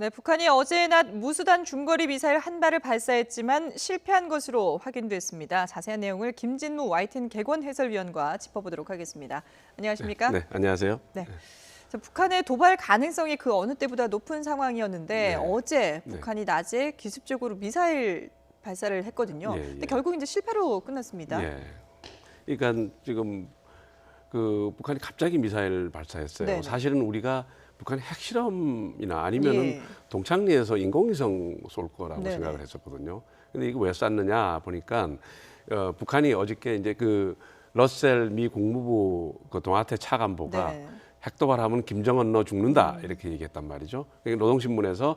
네, 북한이 어제 낮 무수단 중거리 미사일 한 발을 발사했지만 실패한 것으로 확인됐습니다. 자세한 내용을 김진무 YTN 개건 해설위원과 짚어보도록 하겠습니다. 안녕하십니까? 네, 안녕하세요. 네. 자, 북한의 도발 가능성이 그 어느 때보다 높은 상황이었는데 네. 어제 네. 북한이 낮에 기습적으로 미사일 발사를 했거든요. 예, 예. 근데 결국 이제 실패로 끝났습니다. 예. 그러니까 지금 그 북한이 갑자기 미사일 발사했어요. 네네. 사실은 우리가 북한의 핵실험이나 아니면은 예. 동창리에서 인공위성 쏠 거라고 네네. 생각을 했었거든요. 근데 이거 왜 쐈느냐 보니까 북한이 어저께 이제 그 러셀 미 국무부 그 동아태 차관보가 네. 핵도발하면 김정은 너 죽는다 이렇게 얘기했단 말이죠. 그러니까 노동신문에서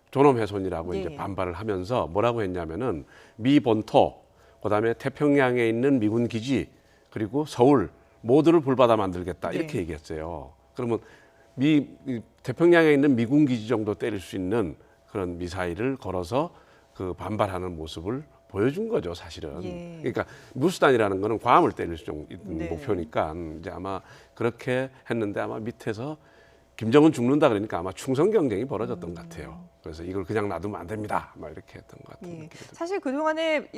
존엄훼손이라고 예. 이제 반발을 하면서 뭐라고 했냐면은 미 본토, 그다음에 태평양에 있는 미군 기지 그리고 서울 모두를 불바다 만들겠다 이렇게 네. 얘기했어요. 그러면 이 태평양에 있는 미군 기지 정도 때릴 수 있는 그런 미사일을 걸어서 그 반발하는 모습을 보여준 거죠, 사실은. 예. 그러니까 무수단이라는 거는 괌을 때릴 수 있는 네. 목표니까 이제 아마 그렇게 했는데 아마 밑에서 김정은 죽는다 그러니까 아마 충성 경쟁이 벌어졌던 것 같아요. 그래서 이걸 그냥 놔두면 안 됩니다. 막 이렇게 했던 것 같은 예. 느낌이 들어요. 사실 그동안에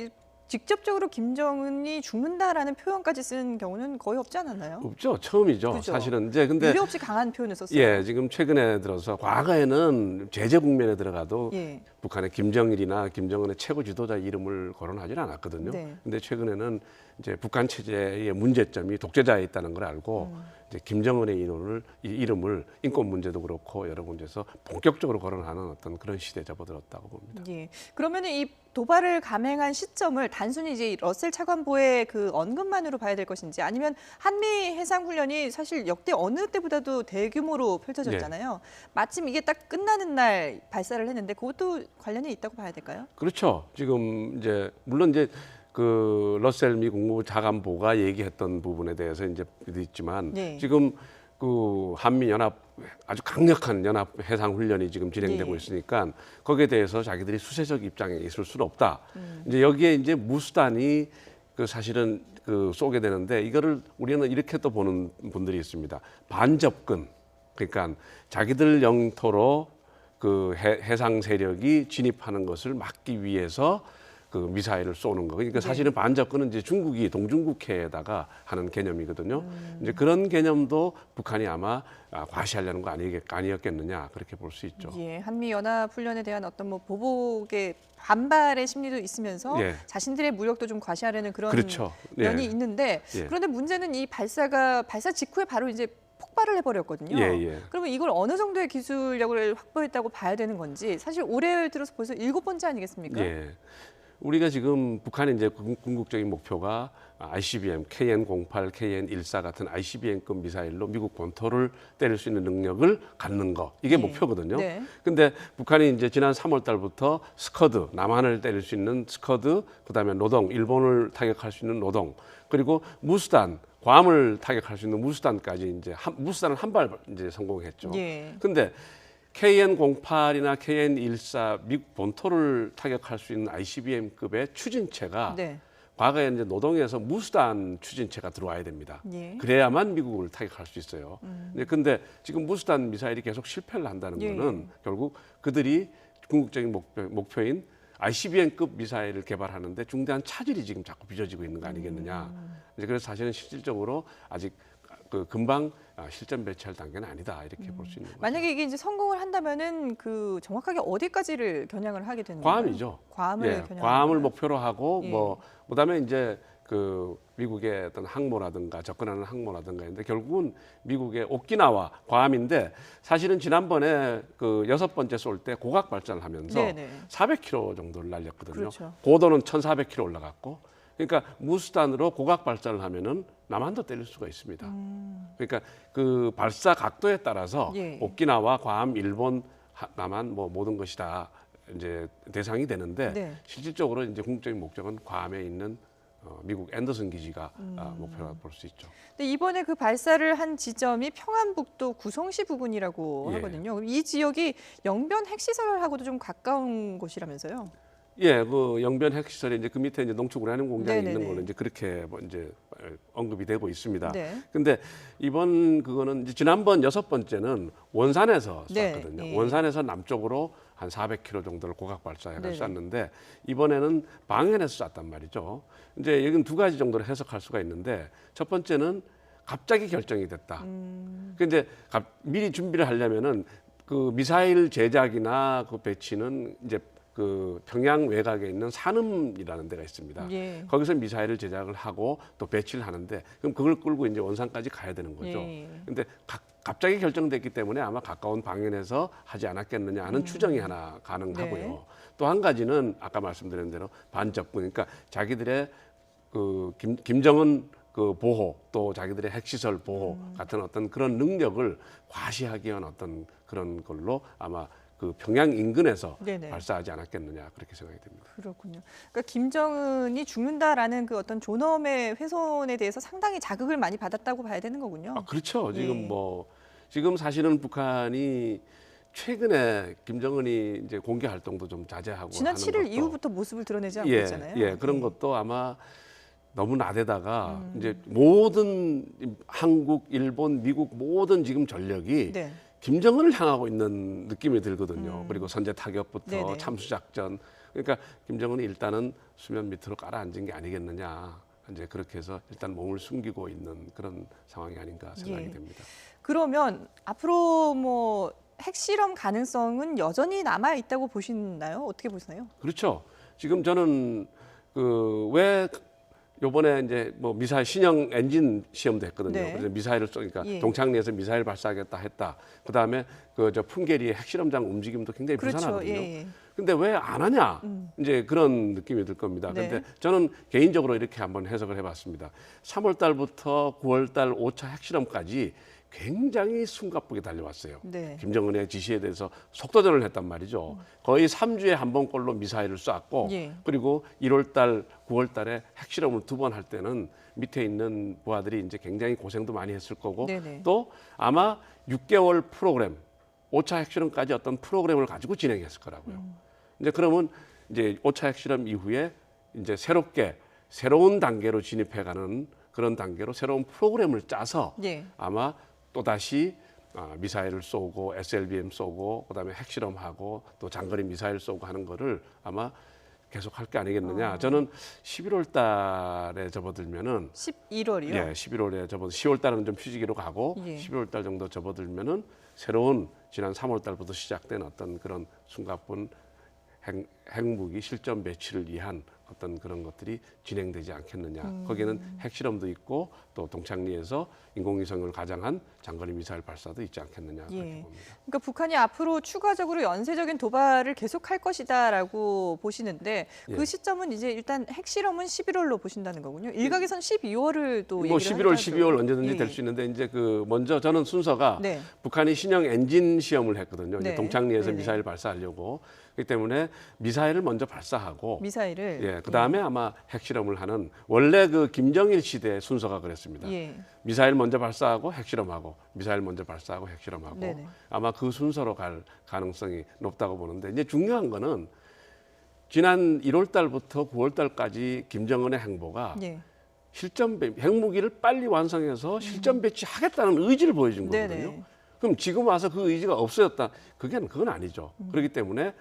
직접적으로 김정은이 죽는다라는 표현까지 쓴 경우는 거의 없지 않았나요? 없죠. 처음이죠. 그죠. 사실은 이제 근데 유례 없이 강한 표현을 썼어요. 예, 지금 최근에 들어서 과거에는 제재 국면에 들어가도 예. 북한의 김정일이나 김정은의 최고 지도자 이름을 거론하지는 않았거든요. 네. 근데 최근에는 이제 북한 체제의 문제점이 독재자에 있다는 걸 알고 이제 김정은의 이름을 인권 문제도 그렇고 여러 문제에서 본격적으로 거론하는 어떤 그런 시대에 접어들었다고 봅니다. 예. 그러면 이 도발을 감행한 시점을 단순히 이제 러셀 차관보의 그 언급만으로 봐야 될 것인지 아니면 한미 해상 훈련이 사실 역대 어느 때보다도 대규모로 펼쳐졌잖아요. 마침 이게 딱 끝나는 날 발사를 했는데 그것도 관련이 있다고 봐야 될까요? 그렇죠. 지금 이제 물론 이제 그 러셀 미 국무부 차관보가 얘기했던 부분에 대해서 이제 있지만 네. 지금 그 한미 연합 아주 강력한 연합 해상 훈련이 지금 진행되고 예. 있으니까 거기에 대해서 자기들이 수세적 입장에 있을 수는 없다. 이제 여기에 이제 무수단이 그 사실은 그 쏘게 되는데 이거를 우리는 이렇게 또 보는 분들이 있습니다. 반접근. 그러니까 자기들 영토로 그 해상 세력이 진입하는 것을 막기 위해서 그 미사일을 쏘는 거. 그러니까 사실은 반접근은 이제 중국이 동중국해에다가 하는 개념이거든요. 이제 그런 개념도 북한이 아마 과시하려는 거 아니었겠느냐 그렇게 볼 수 있죠. 예, 한미 연합 훈련에 대한 어떤 뭐 보복의 반발의 심리도 있으면서 예. 자신들의 무력도 좀 과시하려는 그런 그렇죠. 면이 예. 있는데 예. 그런데 문제는 이 발사 직후에 바로 이제 폭발을 해버렸거든요. 예, 예. 그러면 이걸 어느 정도의 기술력을 확보했다고 봐야 되는 건지 사실 올해 들어서 벌써 7번째 아니겠습니까? 예. 우리가 지금 북한의 이제 궁극적인 목표가 ICBM, KN-08, KN-14 같은 ICBM급 미사일로 미국 본토를 때릴 수 있는 능력을 갖는 거. 이게 네. 목표거든요. 네. 근데 북한이 이제 지난 3월 달부터 스커드, 남한을 때릴 수 있는 스커드, 그다음에 노동, 일본을 타격할 수 있는 노동, 그리고 무수단, 괌을 타격할 수 있는 무수단까지 이제 무수단을 한 발 이제 성공했죠. 예. 근데 KN-08이나 KN-14 미국 본토를 타격할 수 있는 ICBM급의 추진체가 네. 과거에 이제 노동에서 무수단 추진체가 들어와야 됩니다. 예. 그래야만 미국을 타격할 수 있어요. 근데 지금 무수단 미사일이 계속 실패를 한다는 예. 거는 결국 그들이 궁극적인 목표인 ICBM급 미사일을 개발하는데 중대한 차질이 지금 자꾸 빚어지고 있는 거 아니겠느냐. 이제 그래서 사실은 실질적으로 아직 그 금방 실전 배치할 단계는 아니다 이렇게 볼 수 있는 거죠. 만약에 이게 이제 성공을 한다면은 그 정확하게 어디까지를 겨냥을 하게 되는 거예요? 괌이죠. 괌을 예, 겨냥하는 괌을 거예요? 목표로 하고 예. 뭐 그다음에 이제 그 미국의 어떤 항모라든가 접근하는 항모라든가 있는데 결국은 미국의 오키나와 괌인데 사실은 지난번에 그 6번째 쏠 때 고각 발전을 하면서 네네. 400km 정도를 날렸거든요. 그렇죠. 고도는 1,400km 올라갔고 그러니까 무수단으로 고각 발전을 하면은 남한도 때릴 수가 있습니다. 그러니까 그 발사 각도에 따라서 예. 오키나와 괌, 일본, 남한 뭐 모든 것이 다 이제 대상이 되는데 네. 실질적으로 이제 궁극적인 목적은 괌에 있는 미국 앤더슨 기지가 목표라 볼 수 있죠. 근데 이번에 그 발사를 한 지점이 평안북도 구성시 부근이라고 예. 하거든요. 이 지역이 영변 핵시설하고도 좀 가까운 곳이라면서요? 예, 그 영변 핵시설에 이제 그 밑에 이제 농축 우라늄 공장이 네네네. 있는 걸로 이제 그렇게 뭐 이제 언급이 되고 있습니다. 네. 근데 이번 그거는 이제 지난번 6번째는 원산에서 네, 쐈거든요. 예. 원산에서 남쪽으로 한 400km 정도를 고각 발사해서 네네. 쐈는데 이번에는 방해에서 쐈단 말이죠. 이제 여기는 두 가지 정도로 해석할 수가 있는데 첫 번째는 갑자기 결정이 됐다. 그 이제 미리 준비를 하려면은 그 미사일 제작이나 그 배치는 이제 그 평양 외곽에 있는 산음이라는 데가 있습니다. 예. 거기서 미사일을 제작을 하고 또 배치를 하는데 그럼 그걸 끌고 이제 원산까지 가야 되는 거죠. 예. 근데 갑자기 결정됐기 때문에 아마 가까운 방면에서 하지 않았겠느냐 하는 추정이 하나 가능하고요. 네. 또 한 가지는 아까 말씀드린 대로 반접근, 그러니까 자기들의 그 김정은 그 보호 또 자기들의 핵시설 보호 같은 어떤 그런 능력을 과시하기 위한 어떤 그런 걸로 아마 그 평양 인근에서 네네. 발사하지 않았겠느냐 그렇게 생각이 됩니다. 그렇군요. 그러니까 김정은이 죽는다라는 그 어떤 존엄의 훼손에 대해서 상당히 자극을 많이 받았다고 봐야 되는 거군요. 아, 그렇죠. 지금 예. 뭐 지금 사실은 북한이 최근에 김정은이 이제 공개 활동도 좀 자제하고 지난 하는 7일 것도 이후부터 모습을 드러내지 않고 예, 있잖아요. 예, 그런 예. 것도 아마 너무 나대다가 이제 모든 한국, 일본, 미국 모든 지금 전력이 네. 김정은을 향하고 있는 느낌이 들거든요. 그리고 선제 타격부터 네네. 참수 작전. 그러니까 김정은이 일단은 수면 밑으로 깔아앉은 게 아니겠느냐. 이제 그렇게 해서 일단 몸을 숨기고 있는 그런 상황이 아닌가 생각이 예. 됩니다. 그러면 앞으로 뭐 핵실험 가능성은 여전히 남아 있다고 보시나요? 어떻게 보시나요? 그렇죠. 지금 저는 그 왜 요번에 이제 뭐 미사일 신형 엔진 시험도 했거든요. 네. 그래서 미사일을 쏘니까 예. 동창리에서 미사일 발사하겠다 했다. 그다음에 그 저 풍계리의 핵실험장 움직임도 굉장히 그렇죠. 부산하거든요. 예, 예. 근데 왜 안 하냐? 이제 그런 느낌이 들 겁니다. 네. 근데 저는 개인적으로 이렇게 한번 해석을 해봤습니다. 3월 달부터 9월 달 5차 핵실험까지 굉장히 숨가쁘게 달려왔어요. 네. 김정은의 지시에 대해서 속도전을 했단 말이죠. 거의 3주에 한 번꼴로 미사일을 쐈고 예. 그리고 1월 달, 9월 달에 핵실험을 2번 할 때는 밑에 있는 부하들이 이제 굉장히 고생도 많이 했을 거고 네네. 또 아마 6개월 프로그램, 5차 핵실험까지 어떤 프로그램을 가지고 진행했을 거라고요. 이제 그러면 이제 5차 핵실험 이후에 이제 새로운 단계로 진입해가는 그런 단계로 새로운 프로그램을 짜서 예. 아마 또다시 미사일을 쏘고 SLBM 쏘고 그다음에 핵실험하고 또 장거리 미사일 쏘고 하는 거를 아마 계속 할 게 아니겠느냐. 저는 11월 달에 접어들면은 11월이요? 예, 11월에 접어들 10월 달은 좀 휴지기로 가고 예. 11월 달 정도 접어들면은 새로운 지난 3월 달부터 시작된 어떤 그런 숨가쁜 핵무기 실전 배치를 위한 어떤 그런 것들이 진행되지 않겠느냐. 거기에는 핵실험도 있고 또 동창리에서 인공위성을 가장한 장거리 미사일 발사도 있지 않겠느냐 그렇게 예. 봅니다. 그러니까 북한이 앞으로 추가적으로 연쇄적인 도발을 계속할 것이다라고 보시는데 그 예. 시점은 이제 일단 핵실험은 11월로 보신다는 거군요. 일각에선 12월을 또 뭐 얘기를 11월, 하죠. 12월 언제든지 예. 될 수 있는데 이제 그 먼저 저는 순서가 네. 북한이 신형 엔진 시험을 했거든요. 이제 네. 동창리에서 네네. 미사일 발사하려고. 그렇기 때문에 미사일을 먼저 발사하고 미사일을 예, 그다음에 아마 핵실험을 하는 원래 그 김정일 시대 순서가 그랬습니다. 예. 미사일 먼저 발사하고 핵실험하고 미사일 먼저 발사하고 핵실험하고 네네. 아마 그 순서로 갈 가능성이 높다고 보는데 이제 중요한 거는 지난 1월 달부터 9월 달까지 김정은의 행보가 예. 핵무기를 빨리 완성해서 실전 배치하겠다는 의지를 보여준 거거든요. 네네. 그럼 지금 와서 그 의지가 없어졌다. 그건 아니죠. 그렇기 때문에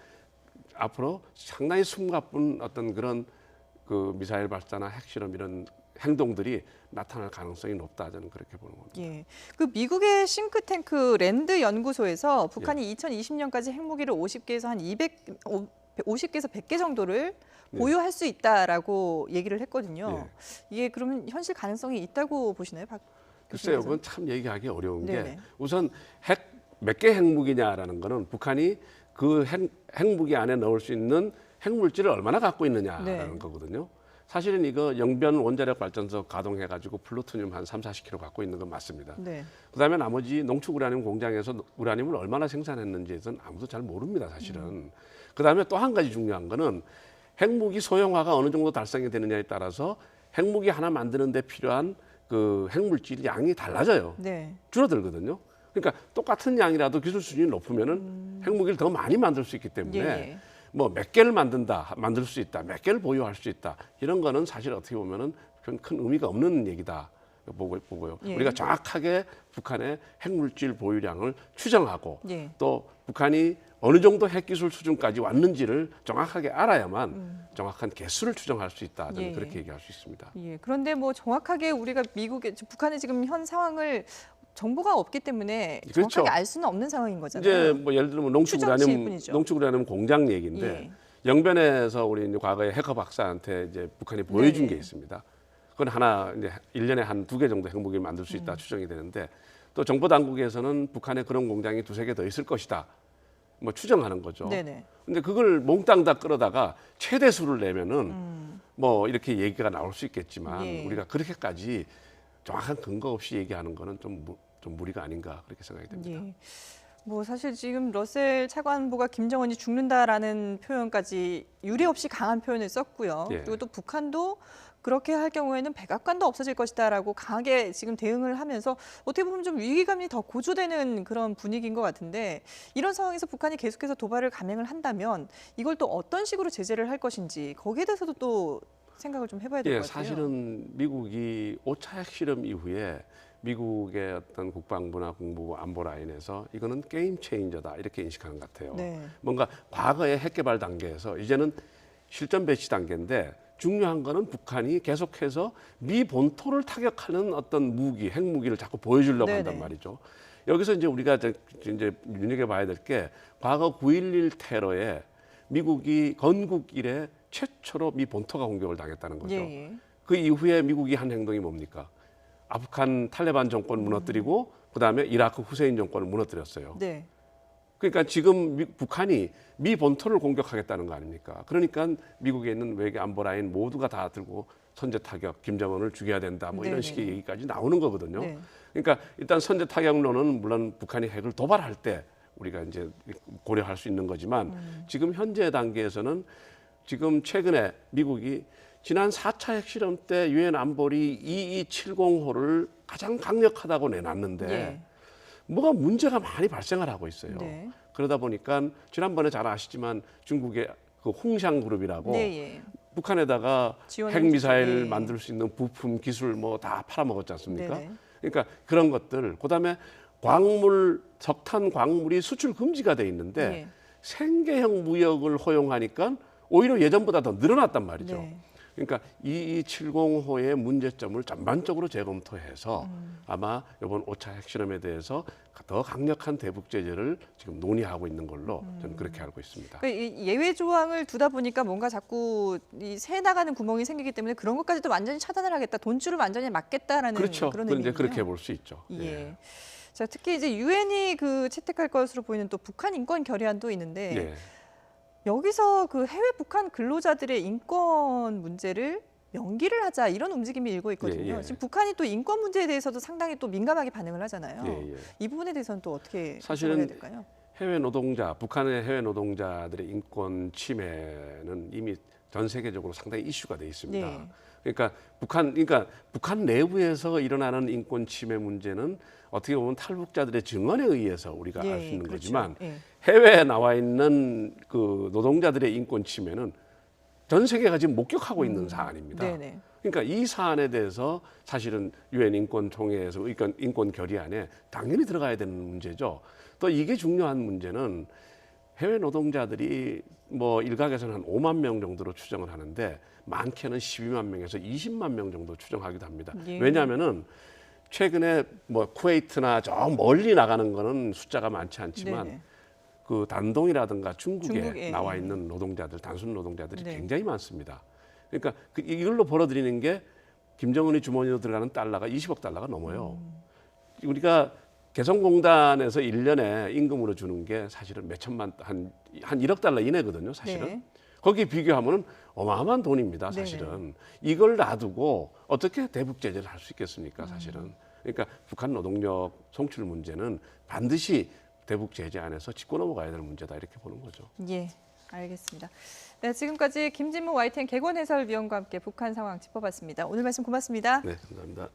앞으로 상당히 숨가쁜 어떤 그런 그 미사일 발사나 핵실험 이런 행동들이 나타날 가능성이 높다 저는 그렇게 보는 겁니다. 예. 그 미국의 싱크탱크 랜드 연구소에서 예. 북한이 2020년까지 핵무기를 50개에서 한 50개에서 100개 정도를 네. 보유할 수 있다라고 얘기를 했거든요. 예. 이게 그러면 현실 가능성이 있다고 보시나요, 박 글쎄요, 교수님께서는? 그건 참 얘기하기 어려운 네네. 게 우선 몇 개 핵무기냐라는 거는 북한이 그 핵무기 안에 넣을 수 있는 핵물질을 얼마나 갖고 있느냐라는 네. 거거든요. 사실은 이거 영변 원자력 발전소 가동해가지고 플루토늄 한 3-40kg 갖고 있는 건 맞습니다. 네. 그다음에 나머지 농축 우라늄 공장에서 우라늄을 얼마나 생산했는지에서는 아무도 잘 모릅니다, 사실은. 그다음에 또 한 가지 중요한 거는 핵무기 소형화가 어느 정도 달성이 되느냐에 따라서 핵무기 하나 만드는 데 필요한 그 핵물질 양이 달라져요. 네. 줄어들거든요. 그러니까 똑같은 양이라도 기술 수준이 높으면은 핵무기를 더 많이 만들 수 있기 때문에 예. 뭐 몇 개를 만들 수 있다, 몇 개를 보유할 수 있다 이런 거는 사실 어떻게 보면은 큰 의미가 없는 얘기다 보고요. 예. 우리가 정확하게 북한의 핵물질 보유량을 추정하고 예. 또 북한이 어느 정도 핵기술 수준까지 왔는지를 정확하게 알아야만 정확한 개수를 추정할 수 있다. 저는 예. 그렇게 얘기할 수 있습니다. 예. 그런데 뭐 정확하게 우리가 북한의 지금 현 상황을 정보가 없기 때문에 그렇죠. 정확하게 알 수는 없는 상황인 거잖아요. 이제 뭐 예를 들면 추정치일 뿐이죠. 농축우라늄 공장 얘기인데 예. 영변에서 우리 이제 과거에 해커 박사한테 이제 북한이 보여준 네. 게 있습니다. 그건 하나 이제 1년에 한 2개 정도 핵무기를 만들 수 있다 추정이 되는데 또 정보 당국에서는 북한에 그런 공장이 2-3개 더 있을 것이다. 뭐 추정하는 거죠. 네네. 근데 그걸 몽땅 다 끌어다가 최대 수를 내면은 뭐 이렇게 얘기가 나올 수 있겠지만 예. 우리가 그렇게까지 정확한 근거 없이 얘기하는 거는 좀 무리가 아닌가 그렇게 생각이 됩니다. 예. 뭐 사실 지금 러셀 차관보가 김정은이 죽는다라는 표현까지 유례 없이 강한 표현을 썼고요. 예. 그리고 또 북한도 그렇게 할 경우에는 백악관도 없어질 것이다라고 강하게 지금 대응을 하면서 어떻게 보면 좀 위기감이 더 고조되는 그런 분위기인 것 같은데 이런 상황에서 북한이 계속해서 도발을 감행을 한다면 이걸 또 어떤 식으로 제재를 할 것인지 거기에 대해서도 또 생각을 좀 해봐야 될 것 같아요. 사실은 미국이 5차 핵실험 이후에 미국의 어떤 국방부나 국무부 안보 라인에서 이거는 게임 체인저다 이렇게 인식하는 것 같아요. 네. 뭔가 과거의 핵 개발 단계에서 이제는 실전 배치 단계인데 중요한 거는 북한이 계속해서 미 본토를 타격하는 어떤 무기, 핵무기를 자꾸 보여주려고 네네. 한단 말이죠. 여기서 이제 우리가 이제 눈여겨봐야 될 게 과거 9.11 테러에 미국이 건국 이래 최초로 미 본토가 공격을 당했다는 거죠. 예. 그 이후에 미국이 한 행동이 뭡니까? 아프간 탈레반 정권을 무너뜨리고 그다음에 이라크 후세인 정권을 무너뜨렸어요. 네. 그러니까 지금 북한이 미 본토를 공격하겠다는 거 아닙니까? 그러니까 미국에 있는 외교 안보 라인 모두가 다 들고 선제 타격, 김정은을 죽여야 된다, 뭐 이런 네네. 식의 얘기까지 나오는 거거든요. 네. 그러니까 일단 선제 타격론은 물론 북한이 핵을 도발할 때 우리가 이제 고려할 수 있는 거지만 지금 현재 단계에서는 지금 최근에 미국이 지난 4차 핵실험 때 유엔 안보리 2270호를 가장 강력하다고 내놨는데 예. 뭐가 문제가 많이 발생을 하고 있어요. 네. 그러다 보니까 지난번에 잘 아시지만 중국의 그 홍샹 그룹이라고 네, 예. 북한에다가 지원을 핵미사일 해주죠. 예. 만들 수 있는 부품 기술 뭐 다 팔아먹었지 않습니까? 네네. 그러니까 그런 것들 그다음에 광물 석탄 광물이 수출 금지가 돼 있는데 예. 생계형 무역을 허용하니까 오히려 예전보다 더 늘어났단 말이죠. 네. 그러니까 2270호의 문제점을 전반적으로 재검토해서 아마 이번 5차 핵실험에 대해서 더 강력한 대북 제재를 지금 논의하고 있는 걸로 저는 그렇게 알고 있습니다. 그러니까 이 예외 조항을 두다 보니까 뭔가 자꾸 이 새 나가는 구멍이 생기기 때문에 그런 것까지도 완전히 차단을 하겠다, 돈줄을 완전히 막겠다라는 그렇죠. 그런 그건 이제 의미군요. 그렇게 볼 수 있죠. 예. 자, 특히 이제 유엔이 그 채택할 것으로 보이는 또 북한 인권 결의안도 있는데 예. 여기서 그 해외 북한 근로자들의 인권 문제를 명기를 하자 이런 움직임이 일고 있거든요. 예, 예. 지금 북한이 또 인권 문제에 대해서도 상당히 또 민감하게 반응을 하잖아요. 예, 예. 이 부분에 대해서는 또 어떻게 사실은 해야 될까요? 해외 노동자, 북한의 해외 노동자들의 인권 침해는 이미 전 세계적으로 상당히 이슈가 돼 있습니다. 네. 그러니까 북한 내부에서 일어나는 인권 침해 문제는 어떻게 보면 탈북자들의 증언에 의해서 우리가 알 수 있는 그렇죠. 거지만 예. 해외에 나와 있는 그 노동자들의 인권 침해는 전 세계가 지금 목격하고 있는 사안입니다. 네네. 그러니까 이 사안에 대해서 사실은 유엔 인권총회에서 인권 결의안에 당연히 들어가야 되는 문제죠. 또 이게 중요한 문제는 해외 노동자들이 뭐 일각에서는 한 5만 명 정도로 추정을 하는데 많게는 12만 명에서 20만 명 정도 추정하기도 합니다. 예. 왜냐하면은 최근에 뭐 쿠웨이트나 저 멀리 나가는 거는 숫자가 많지 않지만 네네. 그 단동이라든가 중국에 중국에, 나와 예. 있는 노동자들, 단순 노동자들이 네. 굉장히 많습니다. 그러니까 이걸로 벌어들이는 게 김정은이 주머니로 들어가는 달러가 20억 달러가 넘어요. 우리가 개성공단에서 1년에 임금으로 주는 게 사실은 몇 천만, 한 1억 달러 이내거든요, 사실은. 네. 거기에 비교하면 어마어마한 돈입니다, 사실은. 이걸 놔두고 어떻게 대북 제재를 할 수 있겠습니까, 사실은. 그러니까 북한 노동력 송출 문제는 반드시 대북 제재 안에서 짚고 넘어가야 될 문제다 이렇게 보는 거죠. 예, 알겠습니다. 네, 지금까지 김진무 YTN 개건 해설위원과 함께 북한 상황 짚어봤습니다. 오늘 말씀 고맙습니다. 네, 감사합니다.